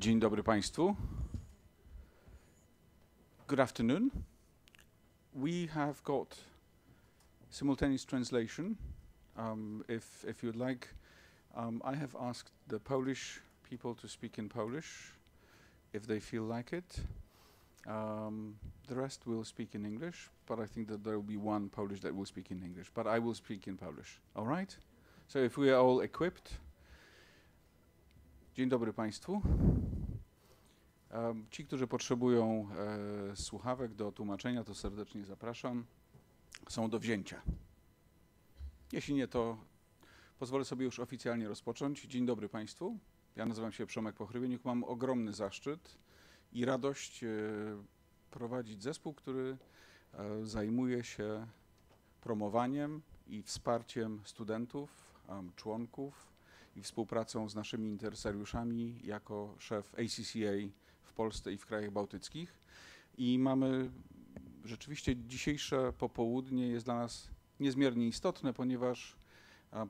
Dzień dobry Państwu. Good afternoon. We have got simultaneous translation. If you'd like, I have asked the Polish people to speak in Polish, if they feel like it. The rest will speak in English, but I think that there will be one Polish that will speak in English, but I will speak in Polish. All right? So if we are all equipped. Dzień dobry Państwu. Ci, którzy potrzebują słuchawek do tłumaczenia, to serdecznie zapraszam. Są do wzięcia. Jeśli nie, to pozwolę sobie już oficjalnie rozpocząć. Dzień dobry Państwu. Ja nazywam się Przemek Pochrybieniuk. Mam ogromny zaszczyt i radość prowadzić zespół, który zajmuje się promowaniem i wsparciem studentów, członków i współpracą z naszymi interesariuszami jako szef ACCA w Polsce i w krajach bałtyckich. I mamy rzeczywiście dzisiejsze popołudnie jest dla nas niezmiernie istotne, ponieważ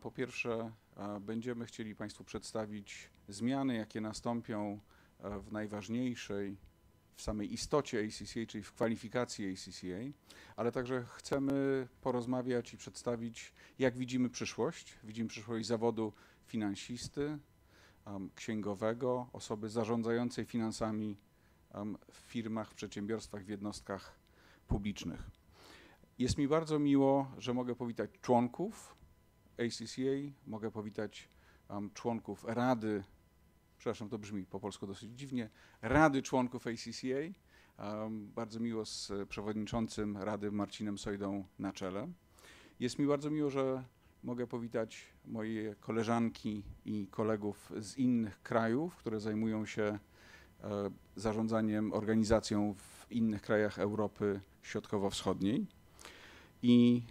po pierwsze będziemy chcieli Państwu przedstawić zmiany, jakie nastąpią w najważniejszej, w samej istocie ACCA, czyli w kwalifikacji ACCA, ale także chcemy porozmawiać i przedstawić, jak widzimy przyszłość. Widzimy przyszłość zawodu finansisty, księgowego, osoby zarządzającej finansami w firmach, w przedsiębiorstwach, w jednostkach publicznych. Jest mi bardzo miło, że mogę powitać członków ACCA, mogę powitać członków Rady, przepraszam, to brzmi po polsku dosyć dziwnie, Rady członków ACCA, bardzo miło z przewodniczącym Rady Marcinem Sojdą na czele. Jest mi bardzo miło, że mogę powitać moje koleżanki i kolegów z innych krajów, które zajmują się zarządzaniem, organizacją w innych krajach Europy Środkowo-Wschodniej. I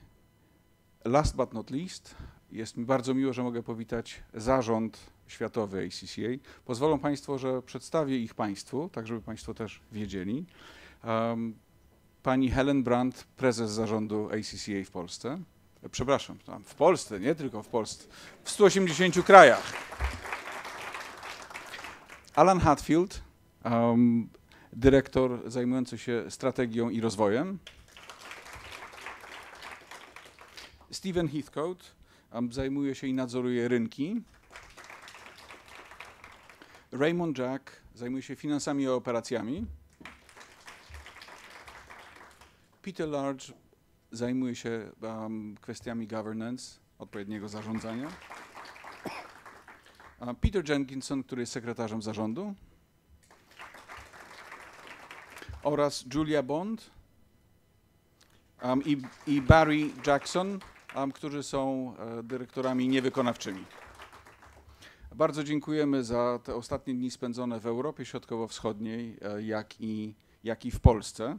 last but not least, jest mi bardzo miło, że mogę powitać zarząd światowy ACCA. Pozwolą Państwo, że przedstawię ich Państwu, tak żeby Państwo też wiedzieli. Pani Helen Brandt, prezes zarządu ACCA w Polsce. Przepraszam, w Polsce, nie tylko w Polsce, w 180 krajach. Alan Hatfield, dyrektor zajmujący się strategią i rozwojem. Stephen Heathcote zajmuje się i nadzoruje rynki. Raymond Jack zajmuje się finansami i operacjami. Peter Large zajmuje się kwestiami governance, odpowiedniego zarządzania. Peter Jenkinson, który jest sekretarzem zarządu. Oraz Julia Bond i Barry Jackson, którzy są dyrektorami niewykonawczymi. Bardzo dziękujemy za te ostatnie dni spędzone w Europie Środkowo-Wschodniej, jak i w Polsce.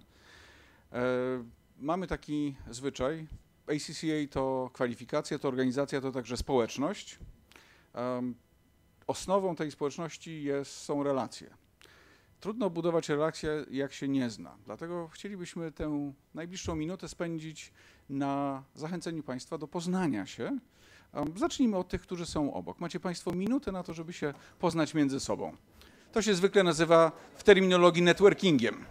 Mamy taki zwyczaj. ACCA to kwalifikacja, to organizacja, to także społeczność. Osnową tej społeczności są relacje. Trudno budować relacje, jak się nie zna. Dlatego chcielibyśmy tę najbliższą minutę spędzić na zachęceniu Państwa do poznania się. Zacznijmy od tych, którzy są obok. Macie Państwo minutę na to, żeby się poznać między sobą. To się zwykle nazywa w terminologii networkingiem.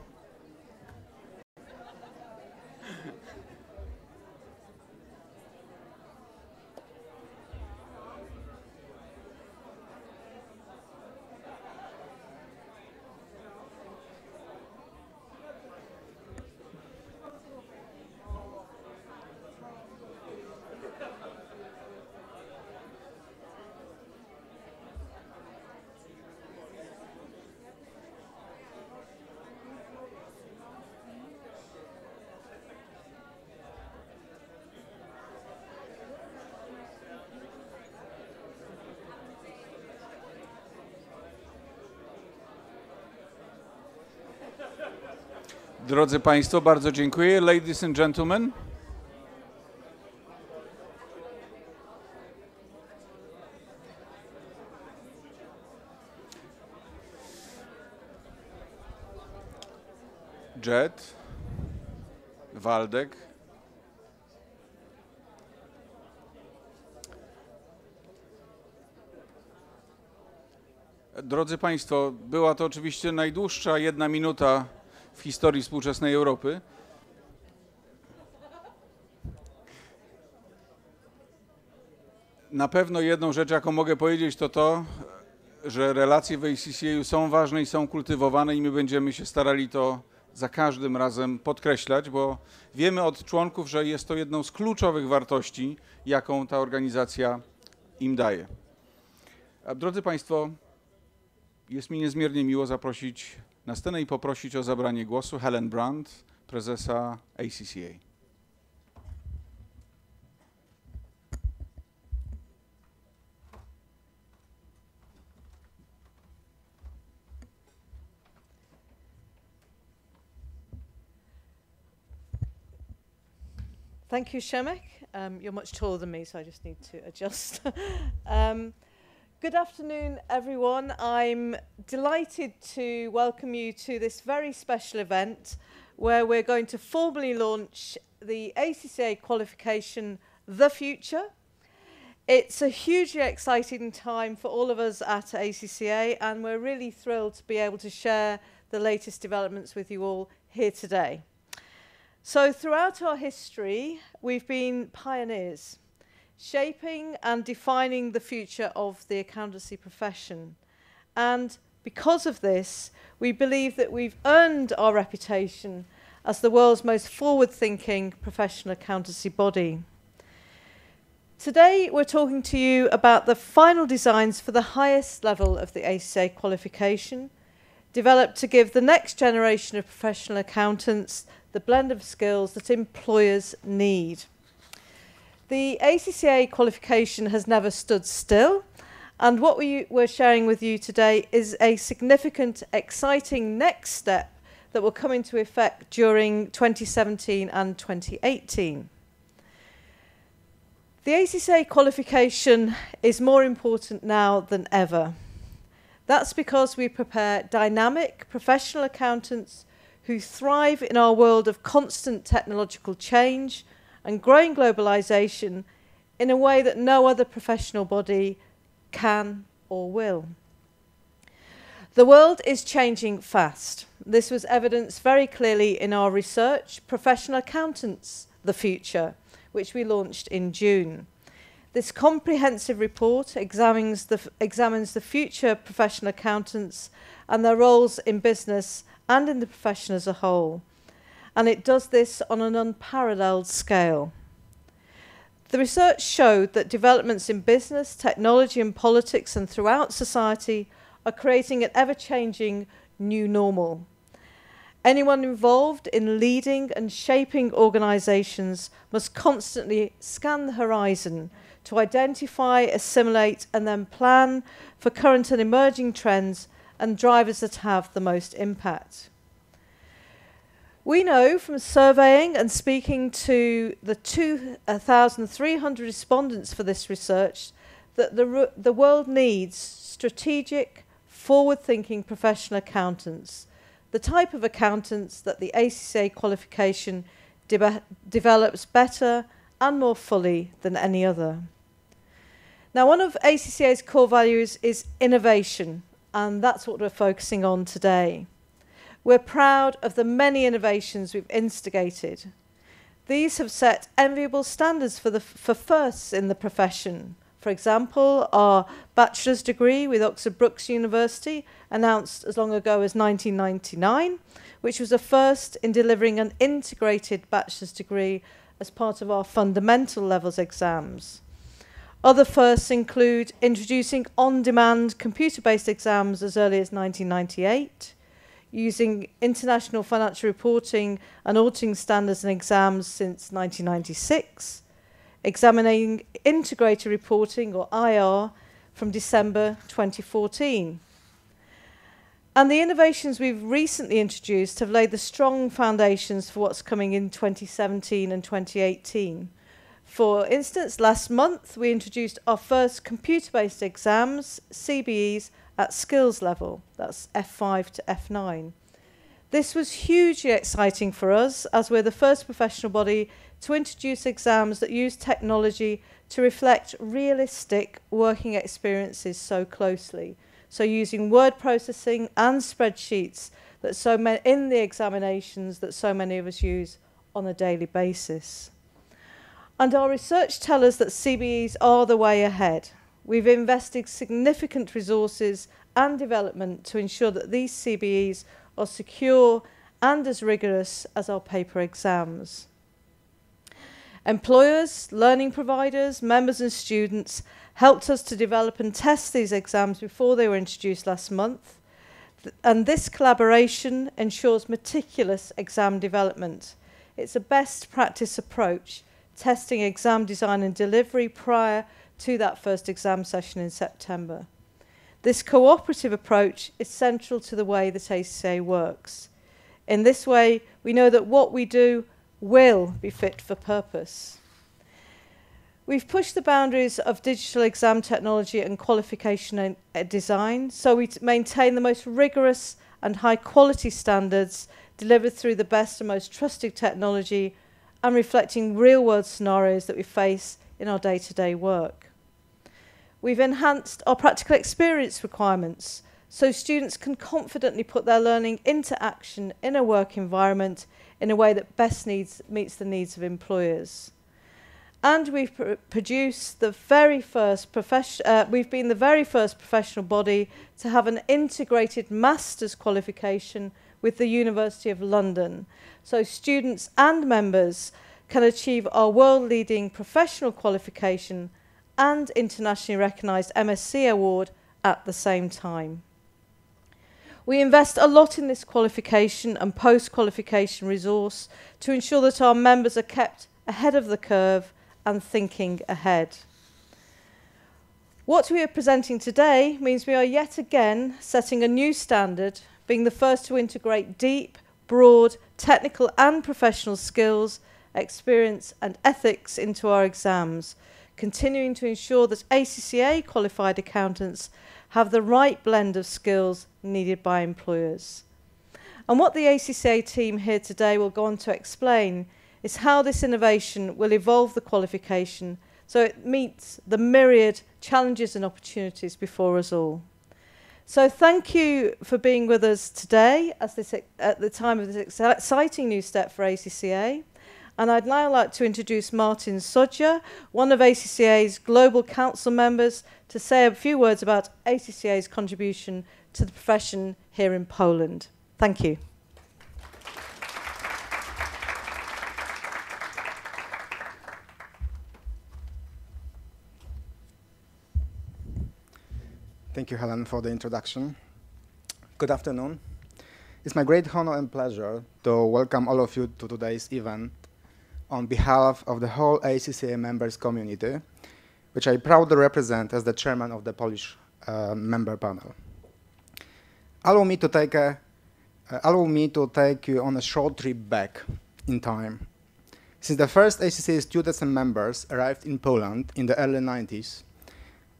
Drodzy Państwo, bardzo dziękuję. Ladies and gentlemen. Jet, Waldek, Drodzy Państwo, była to oczywiście najdłuższa 1 minuta w historii współczesnej Europy. Na pewno jedną rzecz, jaką mogę powiedzieć, to to, że relacje w ACCA są ważne i są kultywowane i my będziemy się starali to za każdym razem podkreślać, bo wiemy od członków, że jest to jedną z kluczowych wartości, jaką ta organizacja im daje. A drodzy Państwo, jest mi niezmiernie miło zaprosić na scenę i poprosić o zabranie głosu Helen Brandt, prezesa ACCA. Thank you, Shemek. You're much taller than me, so I just need to adjust. Good afternoon, everyone. I'm delighted to welcome you to this very special event where we're going to formally launch the ACCA qualification, The Future. It's a hugely exciting time for all of us at ACCA, and we're really thrilled to be able to share the latest developments with you all here today. So throughout our history, we've been pioneers, shaping and defining the future of the accountancy profession. And because of this, we believe that we've earned our reputation as the world's most forward-thinking professional accountancy body. Today, we're talking to you about the final designs for the highest level of the ACCA qualification, developed to give the next generation of professional accountants the blend of skills that employers need. The ACCA qualification has never stood still, and what we're sharing with you today is a significant, exciting next step that will come into effect during 2017 and 2018. The ACCA qualification is more important now than ever. That's because we prepare dynamic professional accountants who thrive in our world of constant technological change and growing globalization in a way that no other professional body can or will. The world is changing fast. This was evidenced very clearly in our research, Professional Accountants, The Future, which we launched in June. This comprehensive report examines the future professional accountants and their roles in business and in the profession as a whole. And it does this on an unparalleled scale. The research showed that developments in business, technology and politics and throughout society are creating an ever-changing new normal. Anyone involved in leading and shaping organizations must constantly scan the horizon to identify, assimilate and then plan for current and emerging trends and drivers that have the most impact. We know from surveying and speaking to the 2,300 respondents for this research that the world needs strategic, forward-thinking professional accountants, the type of accountants that the ACCA qualification develops better and more fully than any other. Now, one of ACCA's core values is innovation, and that's what we're focusing on today. We're proud of the many innovations we've instigated. These have set enviable standards for firsts in the profession. For example, our bachelor's degree with Oxford Brookes University, announced as long ago as 1999, which was a first in delivering an integrated bachelor's degree as part of our fundamental levels exams. Other firsts include introducing on-demand computer-based exams as early as 1998, using international financial reporting and auditing standards and exams since 1996, examining integrated reporting, or IR, from December 2014. And the innovations we've recently introduced have laid the strong foundations for what's coming in 2017 and 2018. For instance, last month we introduced our first computer-based exams, CBEs, at skills level. That's F5 to F9. This was hugely exciting for us, as we're the first professional body to introduce exams that use technology to reflect realistic working experiences so closely. so using word processing and spreadsheets that in the examinations that so many of us use on a daily basis. And our research tells us that CBEs are the way ahead. We've invested significant resources and development to ensure that these CBEs are secure and as rigorous as our paper exams. Employers, learning providers, members and students helped us to develop and test these exams before they were introduced last month. And this collaboration ensures meticulous exam development. It's a best practice approach, testing exam design and delivery prior to that first exam session in September. This cooperative approach is central to the way that ACCA works. In this way, we know that what we do will be fit for purpose. We've pushed the boundaries of digital exam technology and qualification design, so we maintain the most rigorous and high quality standards delivered through the best and most trusted technology and reflecting real-world scenarios that we face in our day-to-day work. We've enhanced our practical experience requirements so students can confidently put their learning into action in a work environment in a way that best meets the needs of employers. And we've produced the very first we've been the very first professional body to have an integrated master's qualification with the University of London. So students and members can achieve our world-leading professional qualification and internationally recognised MSc award at the same time. We invest a lot in this qualification and post-qualification resource to ensure that our members are kept ahead of the curve and thinking ahead. What we are presenting today means we are yet again setting a new standard, being the first to integrate deep, broad, technical and professional skills, experience and ethics into our exams, continuing to ensure that ACCA qualified accountants have the right blend of skills needed by employers. And what the ACCA team here today will go on to explain is how this innovation will evolve the qualification so it meets the myriad challenges and opportunities before us all. So thank you for being with us today at the time of this exciting new step for ACCA. And I'd now like to introduce Martin Sodja, one of ACCA's Global Council members, to say a few words about ACCA's contribution to the profession here in Poland. Thank you. Thank you, Helen, for the introduction. Good afternoon. It's my great honor and pleasure to welcome all of you to today's event on behalf of the whole ACCA members community, which I proudly represent as the chairman of the Polish member panel. Allow me to take you on a short trip back in time. Since the first ACCA students and members arrived in Poland in the early 90s,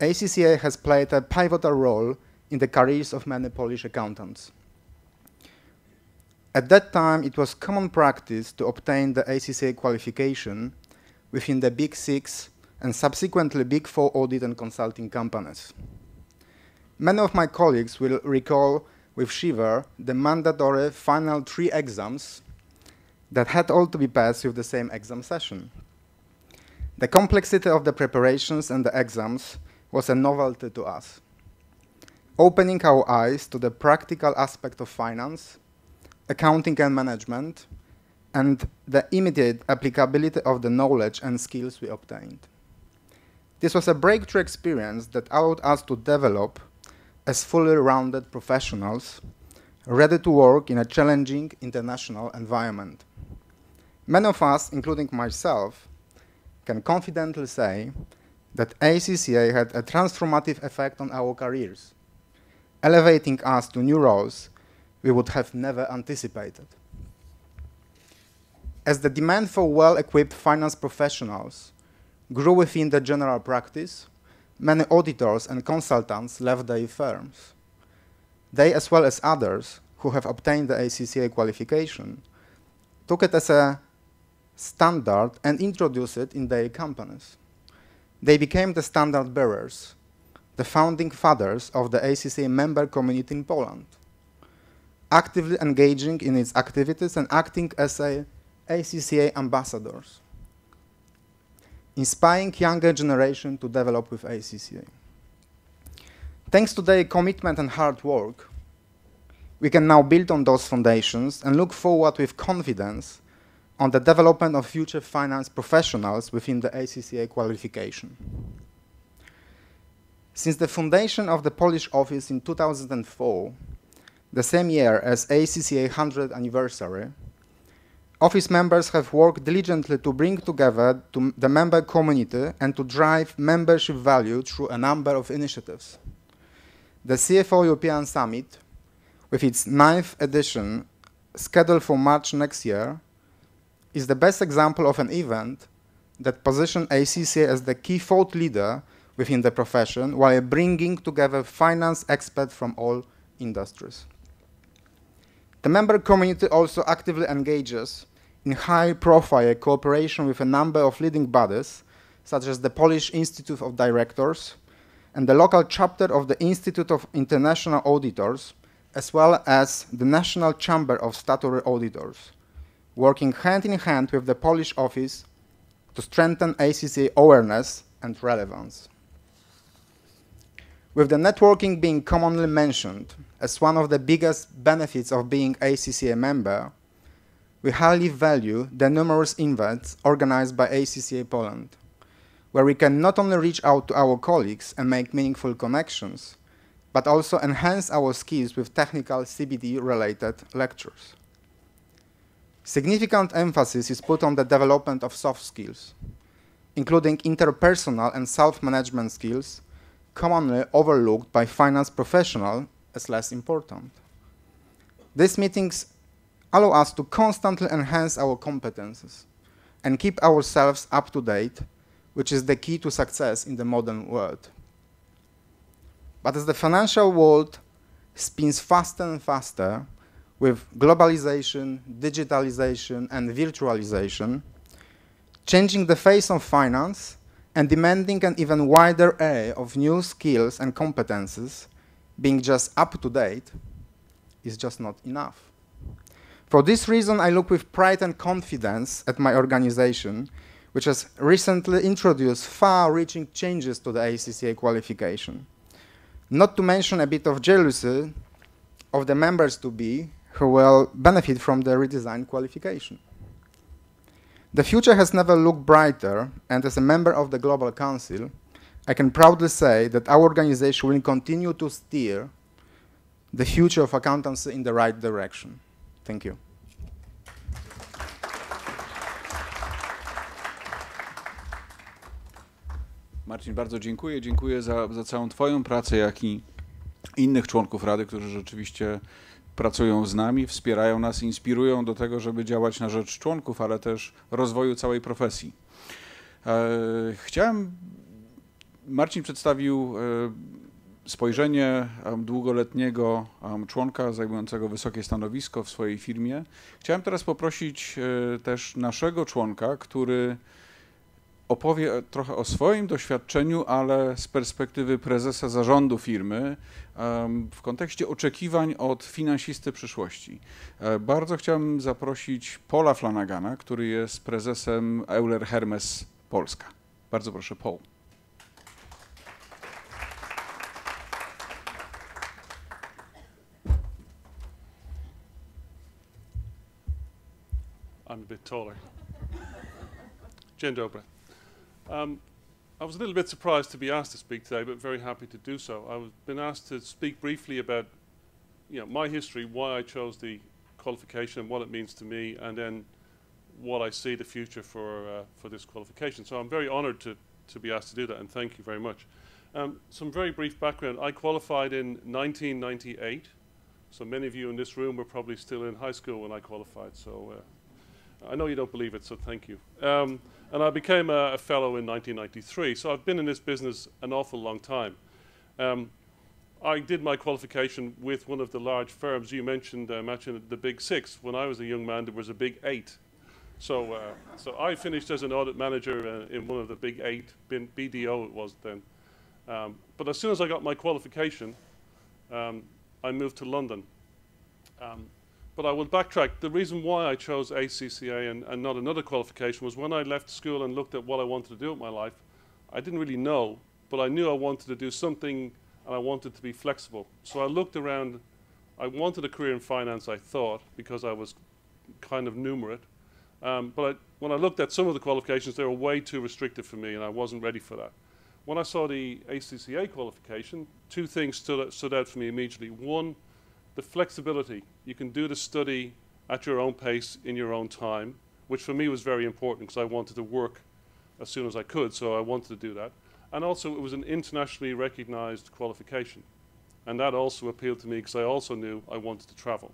ACCA has played a pivotal role in the careers of many Polish accountants. At that time, it was common practice to obtain the ACCA qualification within the Big Six and subsequently Big Four audit and consulting companies. Many of my colleagues will recall with shiver the mandatory final 3 exams that had all to be passed with the same exam session. The complexity of the preparations and the exams was a novelty to us, opening our eyes to the practical aspect of finance, accounting and management, and the immediate applicability of the knowledge and skills we obtained. This was a breakthrough experience that allowed us to develop as fully rounded professionals, ready to work in a challenging international environment. Many of us, including myself, can confidently say that ACCA had a transformative effect on our careers, elevating us to new roles we would have never anticipated. As the demand for well-equipped finance professionals grew within the general practice, many auditors and consultants left their firms. They, as well as others who have obtained the ACCA qualification, took it as a standard and introduced it in their companies. They became the standard bearers, the founding fathers of the ACCA member community in Poland, actively engaging in its activities and acting as ACCA ambassadors, inspiring younger generation to develop with ACCA. Thanks to their commitment and hard work, we can now build on those foundations and look forward with confidence on the development of future finance professionals within the ACCA qualification. Since the foundation of the Polish office in 2004, the same year as ACCA 100th anniversary, office members have worked diligently to bring together the member community and to drive membership value through a number of initiatives. The Cfo European Summit, with its 9th edition scheduled for March next year, is the best example of an event that positions ACCA as the key thought leader within the profession while bringing together finance experts from all industries. The member community also actively engages in high-profile cooperation with a number of leading bodies, such as the Polish Institute of Directors and the local chapter of the Institute of International Auditors, as well as the National Chamber of Statutory Auditors, working hand in hand with the Polish office to strengthen ACCA awareness and relevance. With the networking being commonly mentioned as one of the biggest benefits of being ACCA member, we highly value the numerous events organized by ACCA Poland, where we can not only reach out to our colleagues and make meaningful connections, but also enhance our skills with technical CBD-related lectures. Significant emphasis is put on the development of soft skills, including interpersonal and self-management skills, commonly overlooked by finance professionals as less important. These meetings allow us to constantly enhance our competences and keep ourselves up to date, which is the key to success in the modern world. But as the financial world spins faster and faster with globalization, digitalization, and virtualization, changing the face of finance and demanding an even wider array of new skills and competences, being just up to date is just not enough. For this reason, I look with pride and confidence at my organization, which has recently introduced far-reaching changes to the ACCA qualification. Not to mention a bit of jealousy of the members-to-be who will benefit from the redesigned qualification. The future has never looked brighter, and as a member of the Global Council, I can proudly say that our organization will continue to steer the future of accountancy in the right direction. Thank you. Marcin, bardzo dziękuję. Dziękuję za całą Twoją pracę, jak i innych członków Rady, którzy rzeczywiście pracują z nami, wspierają nas, inspirują do tego, żeby działać na rzecz członków, ale też rozwoju całej profesji. Marcin przedstawił spojrzenie długoletniego członka zajmującego wysokie stanowisko w swojej firmie. Chciałem teraz poprosić też naszego członka, który opowie trochę o swoim doświadczeniu, ale z perspektywy prezesa zarządu firmy w kontekście oczekiwań od finansisty przyszłości. Bardzo chciałem zaprosić Paula Flanagana, który jest prezesem Euler Hermes Polska. Bardzo proszę, Paul. I'm a bit taller. Dzień dobry. I was a little bit surprised to be asked to speak today, but very happy to do so. I've been asked to speak briefly about, my history, why I chose the qualification, what it means to me, and then what I see the future for this qualification. So I'm very honoured to be asked to do that, and thank you very much. Some very brief background. I qualified in 1998, so many of you in this room were probably still in high school when I qualified, so I know you don't believe it, so thank you. And I became a fellow in 1993, so I've been in this business an awful long time. I did my qualification with one of the large firms. You mentioned the Big Six. When I was a young man, there was a Big Eight. So I finished as an audit manager in one of the Big Eight, BDO it was then. But as soon as I got my qualification, I moved to London. But I will backtrack. The reason why I chose ACCA and not another qualification was when I left school and looked at what I wanted to do with my life, I didn't really know, but I knew I wanted to do something and I wanted to be flexible. So I looked around. I wanted a career in finance, I thought, because I was kind of numerate. But when I looked at some of the qualifications, they were way too restrictive for me and I wasn't ready for that. When I saw the ACCA qualification, two things stood out for me immediately. One, the flexibility. You can do the study at your own pace in your own time, which for me was very important because I wanted to work as soon as I could, so I wanted to do that. And also it was an internationally recognized qualification. And that also appealed to me because I also knew I wanted to travel.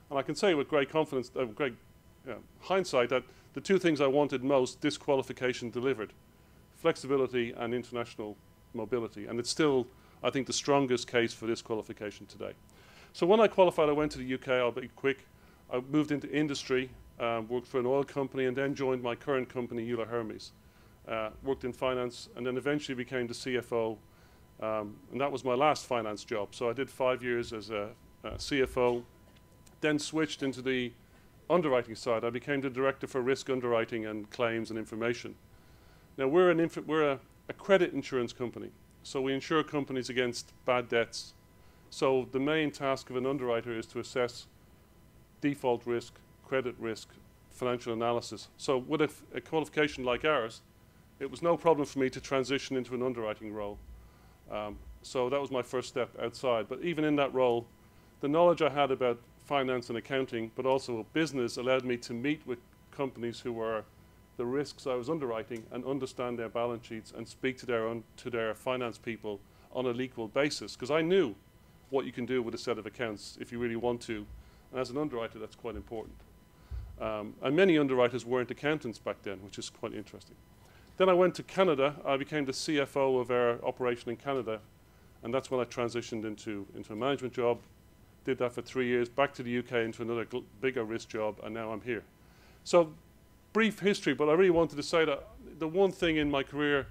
And I can say with great confidence, great hindsight, that the two things I wanted most, this qualification delivered. Flexibility and international mobility. And it's still, I think, the strongest case for this qualification today. So when I qualified, I went to the UK, I'll be quick. I moved into industry, worked for an oil company, and then joined my current company, Euler Hermes. Worked in finance, and then eventually became the CFO. And that was my last finance job. So I did 5 years as a CFO, then switched into the underwriting side. I became the director for risk underwriting and claims and information. Now we're a credit insurance company. So we insure companies against bad debts. So the main task of an underwriter is to assess default risk, credit risk, financial analysis. So with a qualification like ours, it was no problem for me to transition into an underwriting role. So that was my first step outside. But even in that role, the knowledge I had about finance and accounting, but also business, allowed me to meet with companies who were the risks I was underwriting and understand their balance sheets and speak to their finance people on an equal basis. Because I knew what you can do with a set of accounts if you really want to. And as an underwriter, that's quite important. And many underwriters weren't accountants back then, which is quite interesting. Then I went to Canada. I became the CFO of our operation in Canada. And that's when I transitioned into a management job. Did that for 3 years, back to the UK into another bigger risk job, and now I'm here. So brief history, but I really wanted to say that the one thing in my career,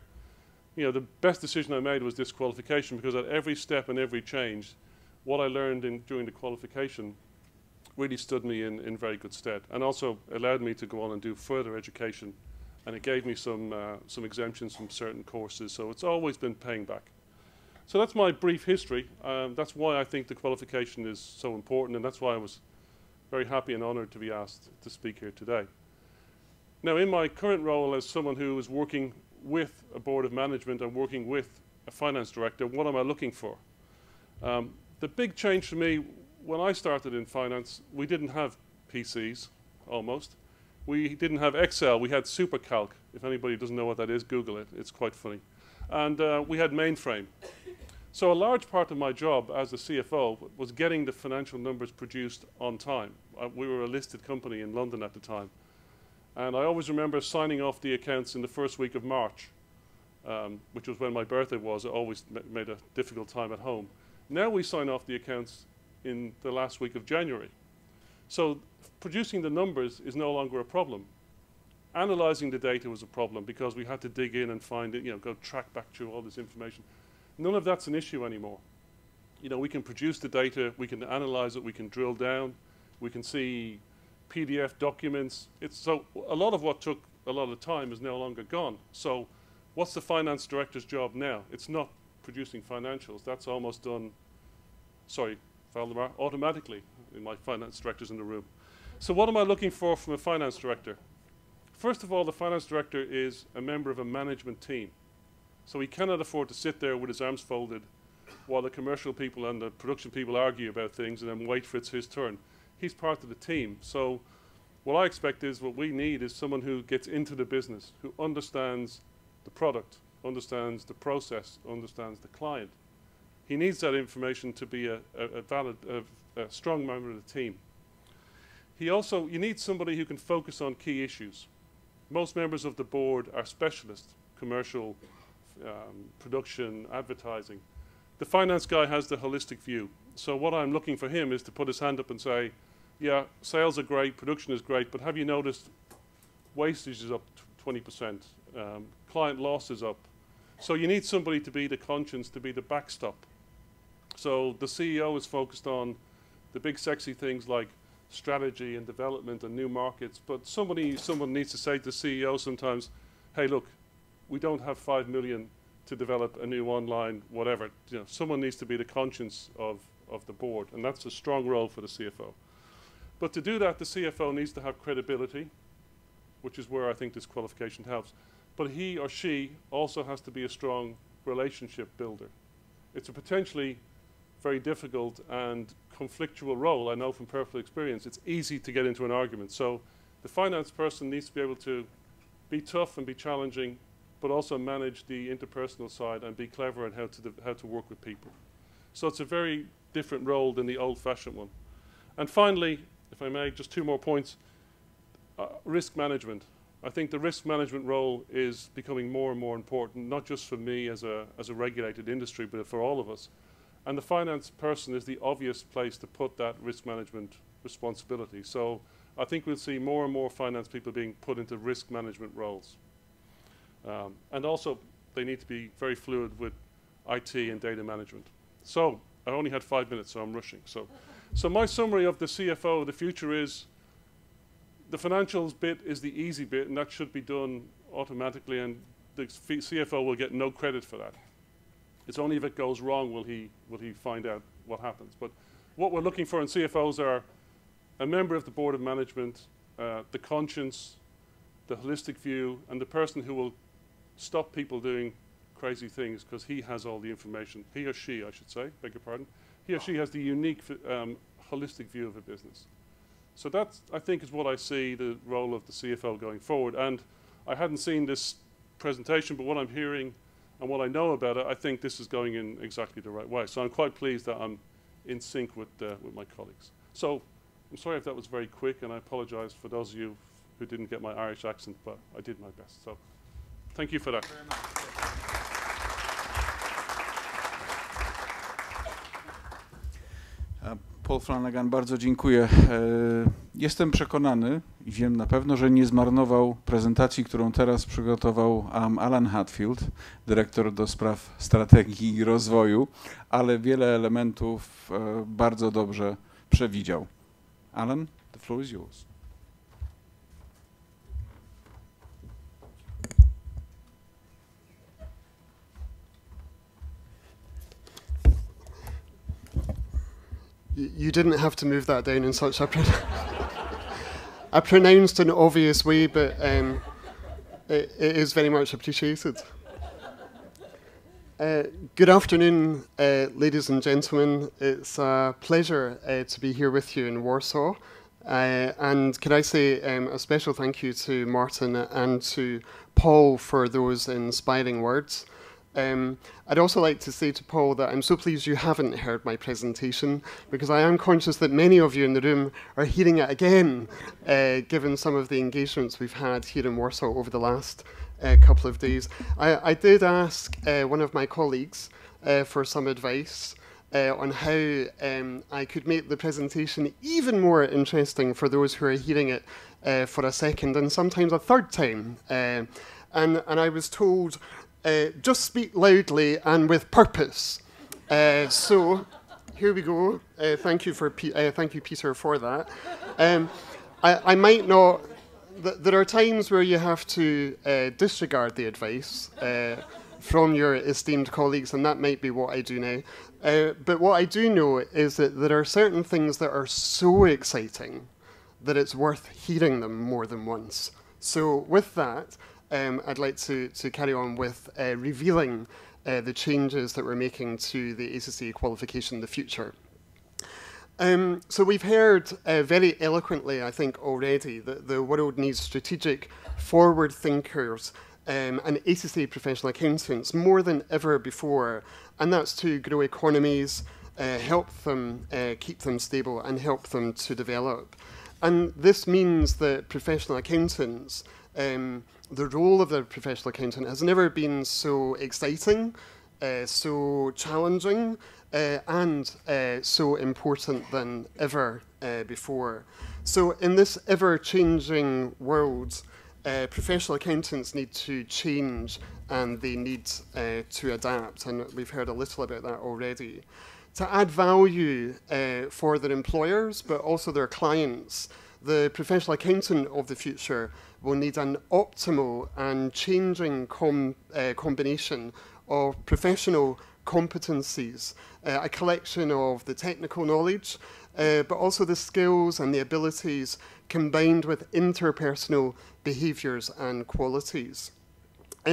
the best decision I made was this qualification, because at every step and every change, what I learned during the qualification really stood me in very good stead, and also allowed me to go on and do further education, and it gave me some exemptions from certain courses, so it's always been paying back. So that's my brief history. That's why I think the qualification is so important, and that's why I was very happy and honored to be asked to speak here today. Now, in my current role as someone who is working with a board of management and working with a finance director, what am I looking for? The big change for me, when I started in finance, we didn't have PCs, almost. We didn't have Excel, we had SuperCalc. If anybody doesn't know what that is, Google it, it's quite funny. And we had mainframe. So a large part of my job as a CFO was getting the financial numbers produced on time. We were a listed company in London at the time. And I always remember signing off the accounts in the first week of March, which was when my birthday was. It always made a difficult time at home. Now we sign off the accounts in the last week of January. So producing the numbers is no longer a problem. Analyzing the data was a problem because we had to dig in and find it, go track back through all this information. None of that's an issue anymore. We can produce the data, we can analyze it, we can drill down, we can see PDF documents. So a lot of what took a lot of time is no longer gone. So what's the finance director's job now? It's not producing financials. That's almost done, sorry, Valdemar, automatically. My finance director's in the room. So what am I looking for from a finance director? First of all, the finance director is a member of a management team. So he cannot afford to sit there with his arms folded while the commercial people and the production people argue about things and then wait for it's his turn. He's part of the team. So what I expect is, what we need is someone who gets into the business, who understands the product, understands the process, understands the client. He needs that information to be a strong member of the team. You need somebody who can focus on key issues. Most members of the board are specialists, commercial, production, advertising. The finance guy has the holistic view. So what I'm looking for him is to put his hand up and say, yeah, sales are great, production is great, but have you noticed wastage is up 20%, client loss is up, So you need somebody to be the conscience, to be the backstop. So the CEO is focused on the big sexy things like strategy and development and new markets, but someone needs to say to the CEO sometimes, hey, look, we don't have 5 million to develop a new online whatever. You know, someone needs to be the conscience of the board, and that's a strong role for the CFO. But to do that, the CFO needs to have credibility, which is where I think this qualification helps. But he or she also has to be a strong relationship builder. It's a potentially very difficult and conflictual role. I know from personal experience, it's easy to get into an argument. So the finance person needs to be able to be tough and be challenging, but also manage the interpersonal side and be clever at how to work with people. So it's a very different role than the old-fashioned one. And finally, if I may, just 2 more points. Risk management. I think the risk management role is becoming more and more important, not just for me as a regulated industry, but for all of us. And the finance person is the obvious place to put that risk management responsibility. So I think we'll see more and more finance people being put into risk management roles. And also, they need to be very fluid with IT and data management. So I only had 5 minutes, so I'm rushing. So my summary of the CFO of the future is the financials bit is the easy bit, and that should be done automatically, and the CFO will get no credit for that. It's only if it goes wrong will he find out what happens. But what we're looking for in CFOs are a member of the board of management, the conscience, the holistic view, and the person who will stop people doing crazy things because he has all the information. He or she, I should say, beg your pardon. He or she has the unique holistic view of a business. So that, I think, is what I see the role of the CFO going forward. And I hadn't seen this presentation, but what I'm hearing and what I know about it, I think this is going in exactly the right way. So I'm quite pleased that I'm in sync with my colleagues. So I'm sorry if that was very quick, and I apologize for those of you who didn't get my Irish accent, but I did my best. So thank you for that. Paul Flanagan, bardzo dziękuję. Jestem przekonany i wiem na pewno, że nie zmarnował prezentacji, którą teraz przygotował Alan Hatfield, dyrektor do spraw strategii i rozwoju, ale wiele elementów bardzo dobrze przewidział. Alan, the floor is yours. You didn't have to move that down in such a pronounced and obvious way, but it is very much appreciated. Good afternoon, ladies and gentlemen. It's a pleasure to be here with you in Warsaw. And could I say a special thank you to Martin and to Paul for those inspiring words. I'd also like to say to Paul that I'm so pleased you haven't heard my presentation, because I am conscious that many of you in the room are hearing it again, given some of the engagements we've had here in Warsaw over the last couple of days. I did ask one of my colleagues for some advice on how I could make the presentation even more interesting for those who are hearing it for a second and sometimes a third time. And I was told, just speak loudly and with purpose. So here we go. Thank you, Peter, for that. I might not. There are times where you have to disregard the advice from your esteemed colleagues, and that might be what I do now. But what I do know is that there are certain things that are so exciting that it's worth hearing them more than once. So with that, I'd like to carry on with revealing the changes that we're making to the ACCA qualification in the future. So we've heard very eloquently, I think, already that the world needs strategic, forward thinkers and ACCA professional accountants more than ever before, and that's to grow economies, help them keep them stable, and help them to develop. And this means that professional accountants, the role of the professional accountant has never been so exciting, so challenging, and so important than ever before. So in this ever-changing world, professional accountants need to change and they need to adapt, and we've heard a little about that already. To add value for their employers, but also their clients, the professional accountant of the future will need an optimal and changing combination of professional competencies, a collection of the technical knowledge, but also the skills and the abilities combined with interpersonal behaviours and qualities.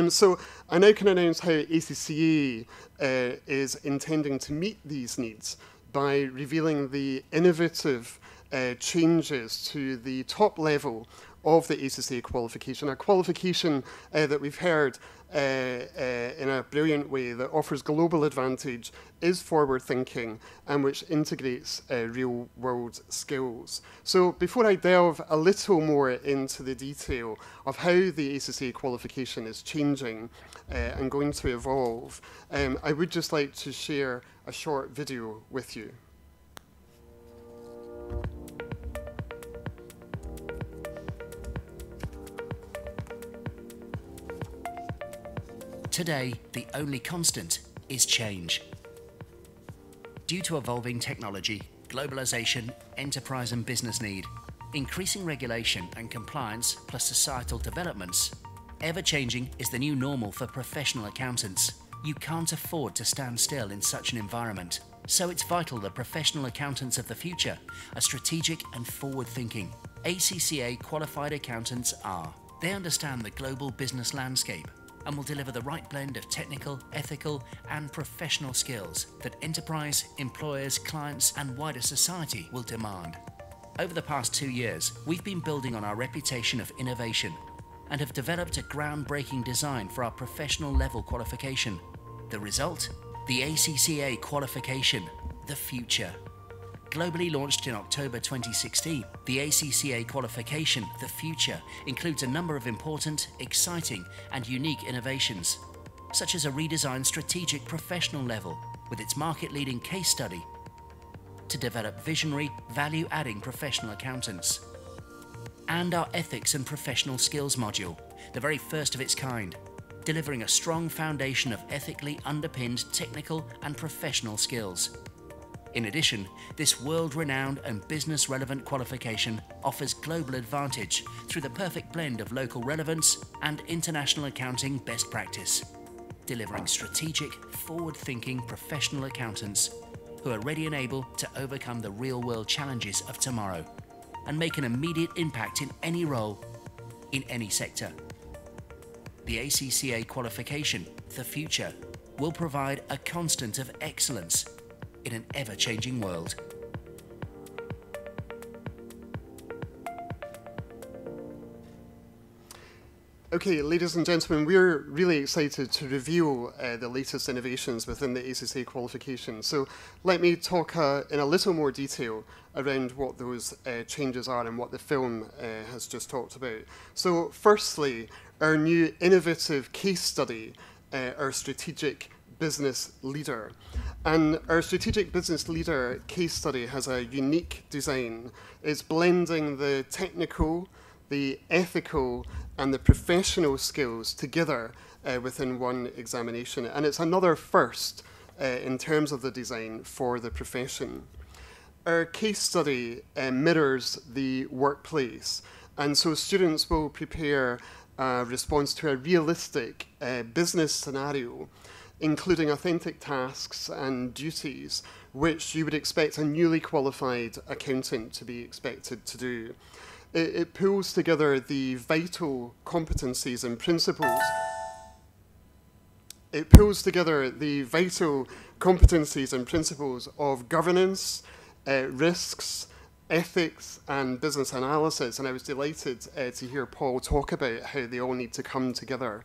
So I now can announce how ACCA is intending to meet these needs by revealing the innovative changes to the top level of the ACCA qualification, a qualification that we've heard in a brilliant way that offers global advantage, is forward-thinking, and which integrates real-world skills. So before I delve a little more into the detail of how the ACCA qualification is changing and going to evolve, I would just like to share a short video with you. Today, the only constant is change. Due to evolving technology, globalization, enterprise and business need, increasing regulation and compliance plus societal developments, ever-changing is the new normal for professional accountants. You can't afford to stand still in such an environment. So it's vital that professional accountants of the future are strategic and forward-thinking. ACCA qualified accountants are. They understand the global business landscape and will deliver the right blend of technical, ethical, and professional skills that enterprise, employers, clients, and wider society will demand. Over the past 2 years, we've been building on our reputation of innovation and have developed a groundbreaking design for our professional level qualification. The result? The ACCA Qualification, the future. Globally launched in October 2016, the ACCA Qualification, the future, includes a number of important, exciting, and unique innovations, such as a redesigned strategic professional level with its market-leading case study to develop visionary, value-adding professional accountants, and our Ethics and Professional Skills module, the very first of its kind, delivering a strong foundation of ethically underpinned technical and professional skills. In addition, this world-renowned and business-relevant qualification offers global advantage through the perfect blend of local relevance and international accounting best practice, delivering strategic, forward-thinking professional accountants who are ready and able to overcome the real-world challenges of tomorrow and make an immediate impact in any role, in any sector. The ACCA Qualification, the future, will provide a constant of excellence in an ever-changing world. Okay, ladies and gentlemen, we're really excited to reveal the latest innovations within the ACCA qualification. So let me talk in a little more detail around what those changes are and what the film has just talked about. So firstly, our new innovative case study, our strategic business leader. And our strategic business leader case study has a unique design. It's blending the technical, the ethical, and the professional skills together within one examination. And it's another first in terms of the design for the profession. Our case study mirrors the workplace. And so students will prepare a response to a realistic business scenario, including authentic tasks and duties, which you would expect a newly qualified accountant to be expected to do. It pulls together the vital competencies and principles. It pulls together the vital competencies and principles of governance, risks, ethics, and business analysis. And I was delighted to hear Paul talk about how they all need to come together.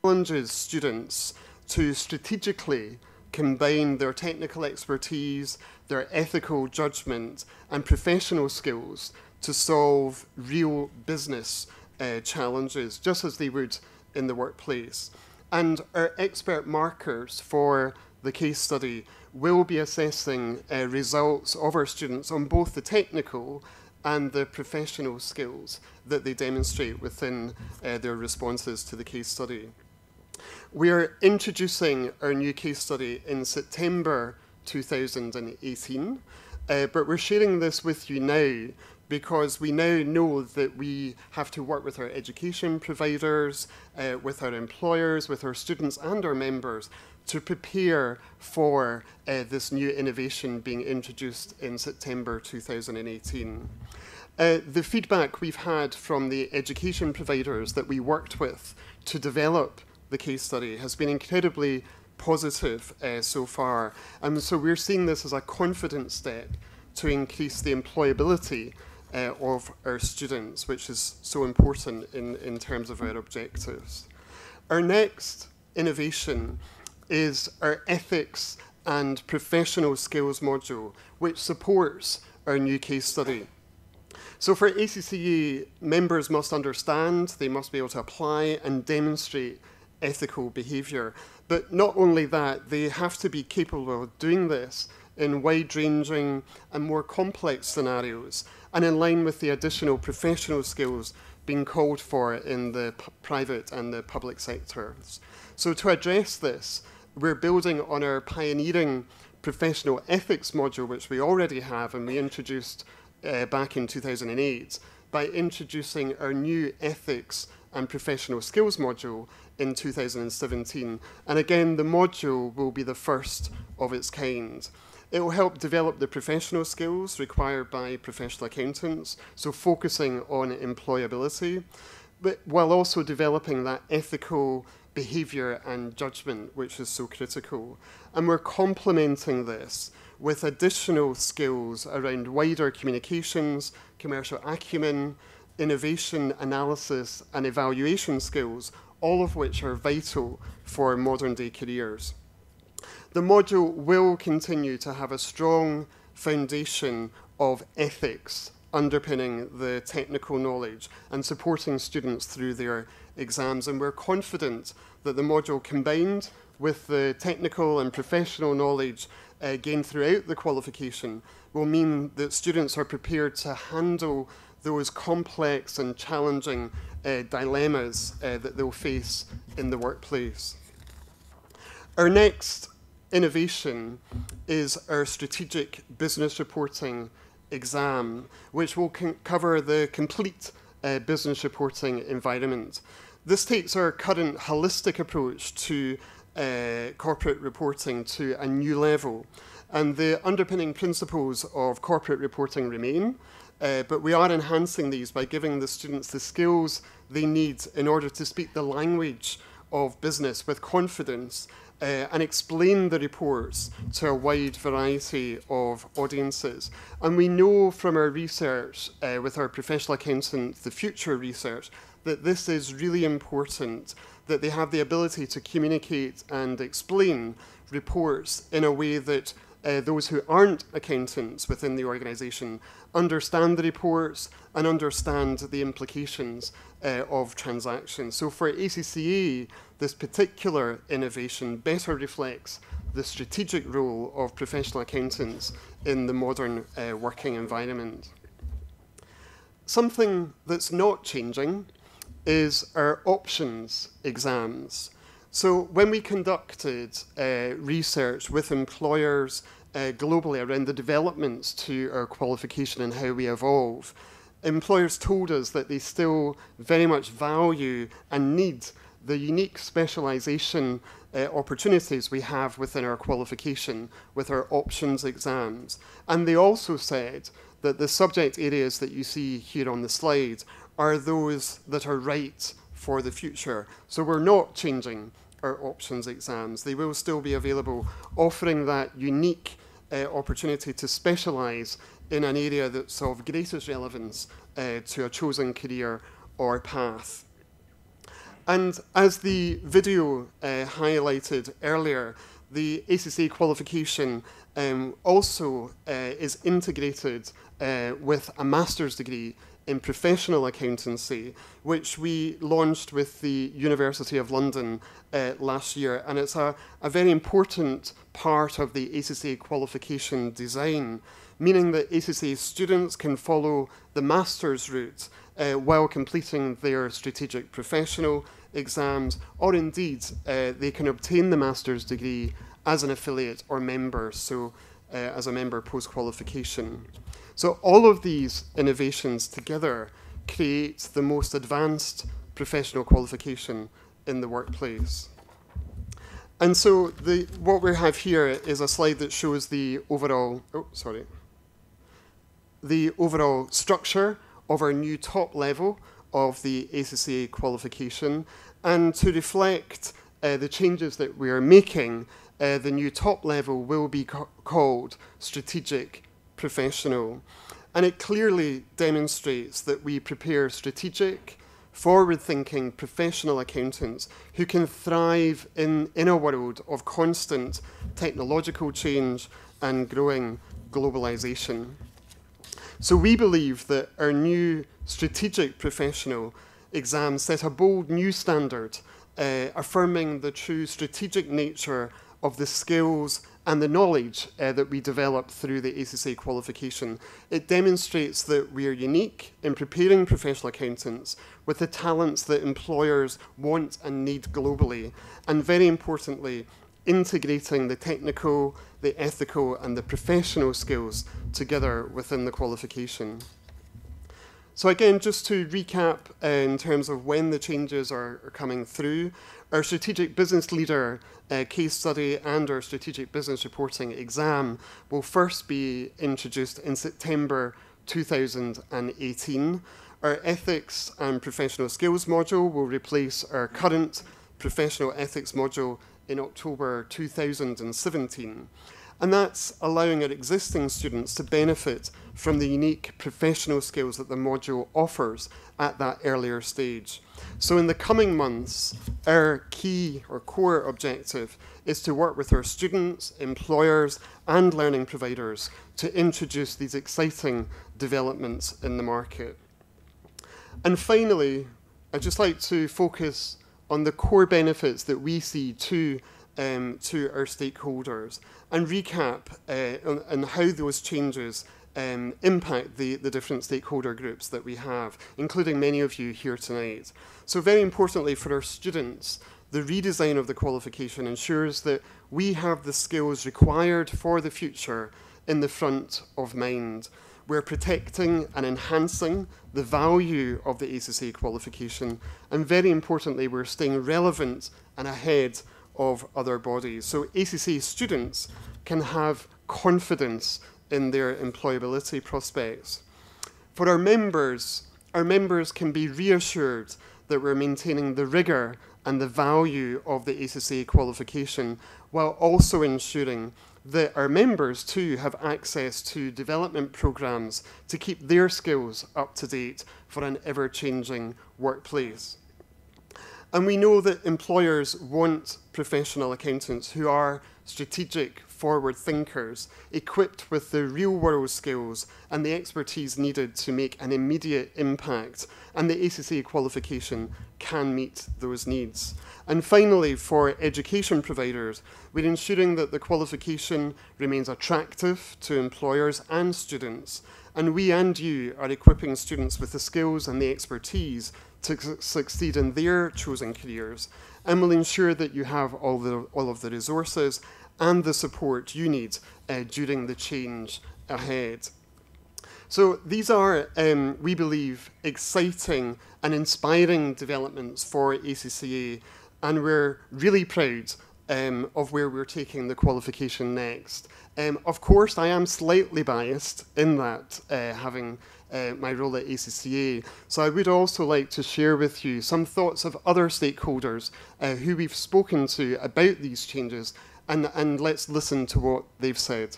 Challenges students to strategically combine their technical expertise, their ethical judgment, and professional skills to solve real business challenges, just as they would in the workplace. And our expert markers for the case study will be assessing results of our students on both the technical and the professional skills that they demonstrate within their responses to the case study. We are introducing our new case study in September 2018, but we're sharing this with you now because we now know that we have to work with our education providers, with our employers, with our students and our members to prepare for this new innovation being introduced in September 2018. The feedback we've had from the education providers that we worked with to develop the case study has been incredibly positive so far. And so we're seeing this as a confident step to increase the employability of our students, which is so important in terms of our objectives. Our next innovation is our ethics and professional skills module, which supports our new case study. So for ACCA, members must understand, they must be able to apply and demonstrate ethical behaviour. But not only that, they have to be capable of doing this in wide-ranging and more complex scenarios, and in line with the additional professional skills being called for in the private and the public sectors. So to address this, we're building on our pioneering professional ethics module, which we already have and we introduced back in 2008, by introducing our new ethics and professional skills module in 2017. And again, the module will be the first of its kind. It will help develop the professional skills required by professional accountants, so focusing on employability, but while also developing that ethical behaviour and judgment, which is so critical. And we're complementing this with additional skills around wider communications, commercial acumen, innovation, analysis, and evaluation skills, all of which are vital for modern-day careers. The module will continue to have a strong foundation of ethics underpinning the technical knowledge and supporting students through their exams. And we're confident that the module, combined with the technical and professional knowledge gained throughout the qualification, will mean that students are prepared to handle those complex and challenging dilemmas that they'll face in the workplace. Our next innovation is our strategic business reporting exam, which will cover the complete business reporting environment. This takes our current holistic approach to corporate reporting to a new level. And the underpinning principles of corporate reporting remain, but we are enhancing these by giving the students the skills they need in order to speak the language of business with confidence and explain the reports to a wide variety of audiences. And we know from our research with our professional accountants, the future research, that this is really important, that they have the ability to communicate and explain reports in a way that those who aren't accountants within the organisation understand the reports and understand the implications of transactions. So for ACCA, this particular innovation better reflects the strategic role of professional accountants in the modern working environment. Something that's not changing is our options exams. So when we conducted research with employers globally around the developments to our qualification and how we evolve, employers told us that they still very much value and need the unique specialisation opportunities we have within our qualification with our options exams. And they also said that the subject areas that you see here on the slide are those that are right for the future. So we're not changing our options exams. They will still be available, offering that unique opportunity to specialise in an area that's of greatest relevance to a chosen career or path. And as the video highlighted earlier, the ACCA qualification also is integrated with a master's degree in professional accountancy, which we launched with the University of London last year. And it's a very important part of the ACCA qualification design, meaning that ACCA students can follow the master's route while completing their strategic professional exams, or indeed they can obtain the master's degree as an affiliate or member, so as a member post-qualification. So all of these innovations together create the most advanced professional qualification in the workplace. And so what we have here is a slide that shows the overall, the overall structure of our new top level of the ACCA qualification. And to reflect the changes that we are making, the new top level will be called Strategic Professional. And it clearly demonstrates that we prepare strategic, forward-thinking professional accountants who can thrive in a world of constant technological change and growing globalization. So we believe that our new strategic professional exams set a bold new standard, affirming the true strategic nature of the skills and the knowledge that we develop through the ACCA qualification. It demonstrates that we are unique in preparing professional accountants with the talents that employers want and need globally, and very importantly, integrating the technical, the ethical, and the professional skills together within the qualification. So again, just to recap in terms of when the changes are coming through, our strategic business leader case study and our strategic business reporting exam will first be introduced in September 2018. Our ethics and professional skills module will replace our current professional ethics module in October 2017. And that's allowing our existing students to benefit from the unique professional skills that the module offers at that earlier stage. So in the coming months, our key or core objective is to work with our students, employers, and learning providers to introduce these exciting developments in the market. And finally, I'd just like to focus on the core benefits that we see to our stakeholders and recap on how those changes impact the different stakeholder groups that we have, including many of you here tonight. So very importantly for our students, the redesign of the qualification ensures that we have the skills required for the future in the front of mind. We're protecting and enhancing the value of the ACCA qualification, and very importantly, we're staying relevant and ahead of other bodies. So ACCA students can have confidence in their employability prospects. For our members can be reassured that we're maintaining the rigor and the value of the ACCA qualification, while also ensuring that our members too have access to development programs to keep their skills up to date for an ever-changing workplace. And we know that employers want professional accountants who are strategic, forward thinkers, equipped with the real-world skills and the expertise needed to make an immediate impact, and the ACCA qualification can meet those needs. And finally, for education providers, we're ensuring that the qualification remains attractive to employers and students, and we and you are equipping students with the skills and the expertise to succeed in their chosen careers, and will ensure that you have all of the resources and the support you need during the change ahead. So these are, we believe, exciting and inspiring developments for ACCA, and we're really proud of where we're taking the qualification next. Of course, I am slightly biased in that, having my role at ACCA, so I would also like to share with you some thoughts of other stakeholders who we've spoken to about these changes, and let's listen to what they've said.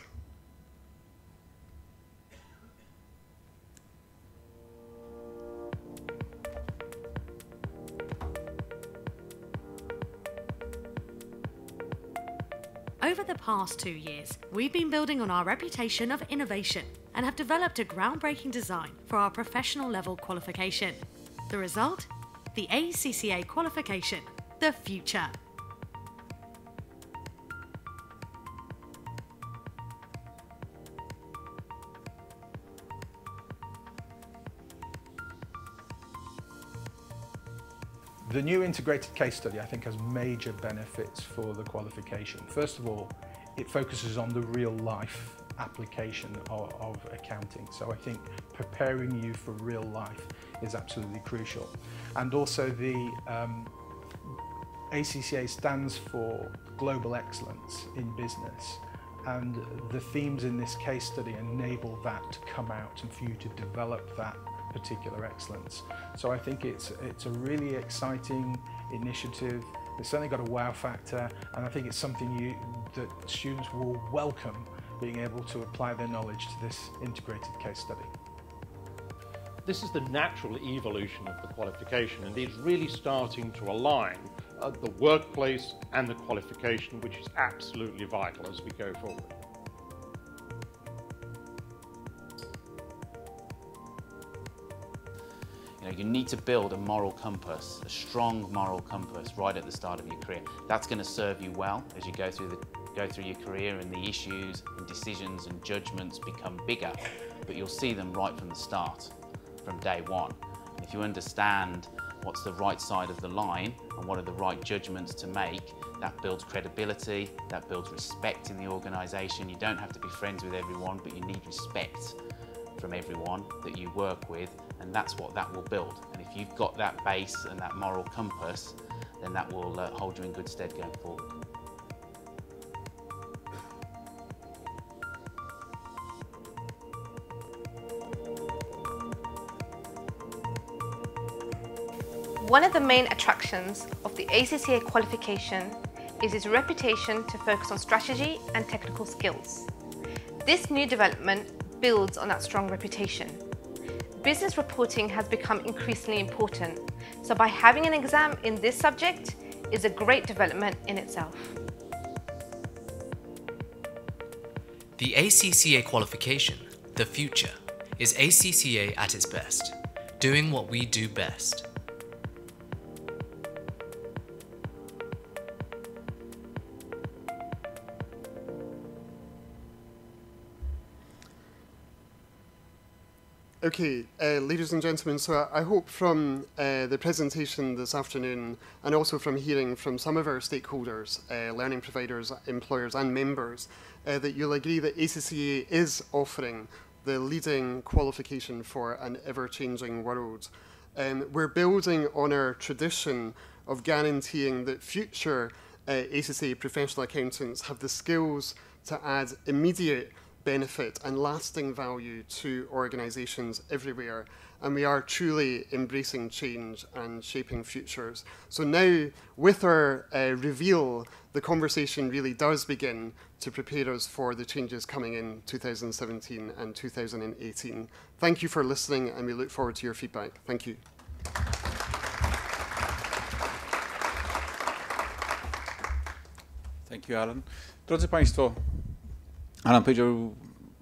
Over the past 2 years, we've been building on our reputation of innovation and have developed a groundbreaking design for our professional level qualification. The result? The ACCA qualification, the future. The new integrated case study, I think, has major benefits for the qualification. First of all, it focuses on the real life application of accounting. So I think preparing you for real life is absolutely crucial. And also the ACCA stands for global excellence in business. And the themes in this case study enable that to come out and for you to develop that particular excellence. So I think it's a really exciting initiative. It's certainly got a wow factor, and I think it's something that students will welcome, being able to apply their knowledge to this integrated case study. This is the natural evolution of the qualification, and it's really starting to align the workplace and the qualification, which is absolutely vital as we go forward. You need to build a moral compass, a strong moral compass right at the start of your career. That's going to serve you well as you go through your career, and the issues and decisions and judgments become bigger, but you'll see them right from the start, from day one. And if you understand what's the right side of the line and what are the right judgments to make, that builds credibility, that builds respect in the organisation. You don't have to be friends with everyone, but you need respect from everyone that you work with, and that's what that will build. And if you've got that base and that moral compass, then that will hold you in good stead going forward. One of the main attractions of the ACCA qualification is its reputation to focus on strategy and technical skills. This new development builds on that strong reputation. Business reporting has become increasingly important, so by having an exam in this subject is a great development in itself. The ACCA qualification, the future, is ACCA at its best, doing what we do best. Okay, ladies and gentlemen, so I hope from the presentation this afternoon, and also from hearing from some of our stakeholders, learning providers, employers and members, that you'll agree that ACCA is offering the leading qualification for an ever-changing world. We're building on our tradition of guaranteeing that future ACCA professional accountants have the skills to add immediate benefit and lasting value to organisations everywhere, and we are truly embracing change and shaping futures. So now, with our reveal, the conversation really does begin to prepare us for the changes coming in 2017 and 2018. Thank you for listening, and we look forward to your feedback. Thank you. Thank you, Alan. Drodzy Państwo, Alan powiedział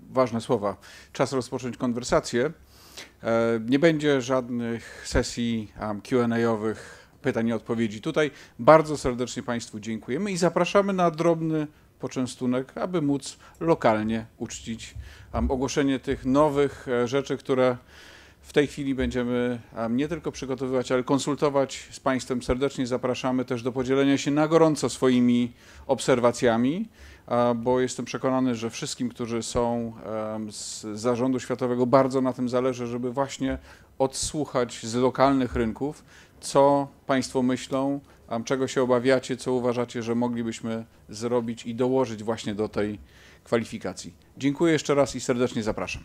ważne słowa. Czas rozpocząć konwersację. Nie będzie żadnych sesji Q&A-owych, pytań i odpowiedzi. Tutaj bardzo serdecznie Państwu dziękujemy i zapraszamy na drobny poczęstunek, aby móc lokalnie uczcić ogłoszenie tych nowych rzeczy, które w tej chwili będziemy nie tylko przygotowywać, ale konsultować z Państwem. Serdecznie zapraszamy też do podzielenia się na gorąco swoimi obserwacjami, bo jestem przekonany, że wszystkim, którzy są z Zarządu Światowego, bardzo na tym zależy, żeby właśnie odsłuchać z lokalnych rynków, co Państwo myślą, czego się obawiacie, co uważacie, że moglibyśmy zrobić i dołożyć właśnie do tej kwalifikacji. Dziękuję jeszcze raz i serdecznie zapraszam.